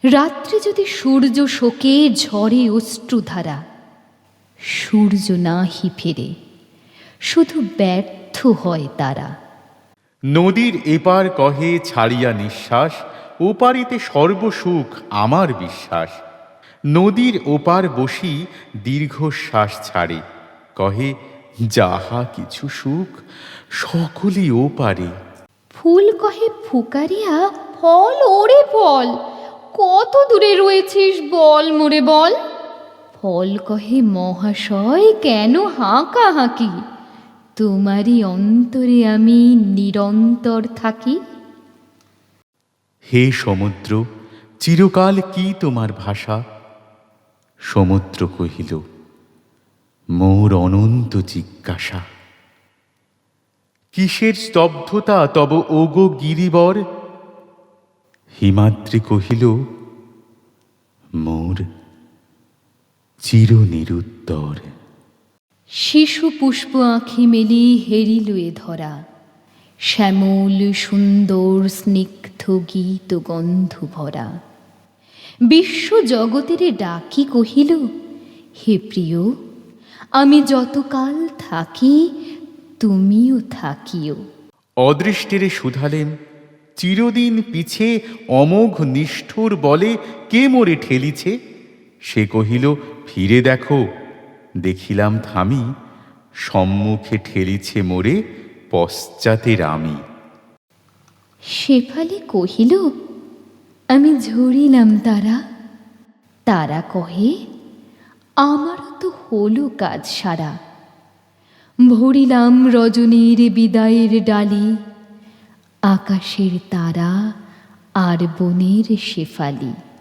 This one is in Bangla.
রাত্রে যদি সূর্য শোকে ঝরে অশ্রুধারা, সূর্য নাহি ফেরে, শুধু ব্যর্থ হয় তারা। নদীর এপার কহে ছাড়িয়া নিঃশ্বাস, ওপারিতে সর্বসুখ আমার বিশ্বাস। নদীর ওপার বসি দীর্ঘশ্বাস ছাড়ে, কহে যাহা কিছু সুখ সকলই ওপারে। ফুল কহে ফুকারিয়া, ফল ওরে ফল, কত দূরে রয়েছিস বল মোরে বল। ফল কহে মহাশয় কেন হাঁকা হাঁকি, তোমারই অন্তরে আমি নিরন্তর থাকি। হে সমুদ্র, চিরকাল কি তোমার ভাষা? সমুদ্র কহিল, মোর অনন্ত জিজ্ঞাসা। কিসের স্তব্ধতা তব ওগো গিরিবর? হিমাদ্রি কহিল, মোর চিরনিরুত্তর। শিশু পুষ্প আঁখি মেলি হেরিল এ ধরা, শ্যামল সুন্দর স্নিগ্ধ গীত গন্ধ ভরা। বিশ্ব জগতের ডাকি কহিল, হে প্রিয়, আমি যতকাল থাকি তুমিও থাকিও। অদৃষ্টেরে শুধালেন, চিরদিন পিছে অমোঘ নিষ্ঠুর বলে কে মোরে ঠেলিছে? সে কহিল, ফিরে দেখো। দেখিলাম থামি, সম্মুখে ঠেলিছে মোরে পশ্চাতের আমি। শেফালি কহিল, আমি ঝরিলাম তারা। তারা কহে, আমারও তো হলো কাজ সারা। ভরিলাম রজনীর বিদায়ের ডালি, আকাশের তারা আর বনের শেফালি।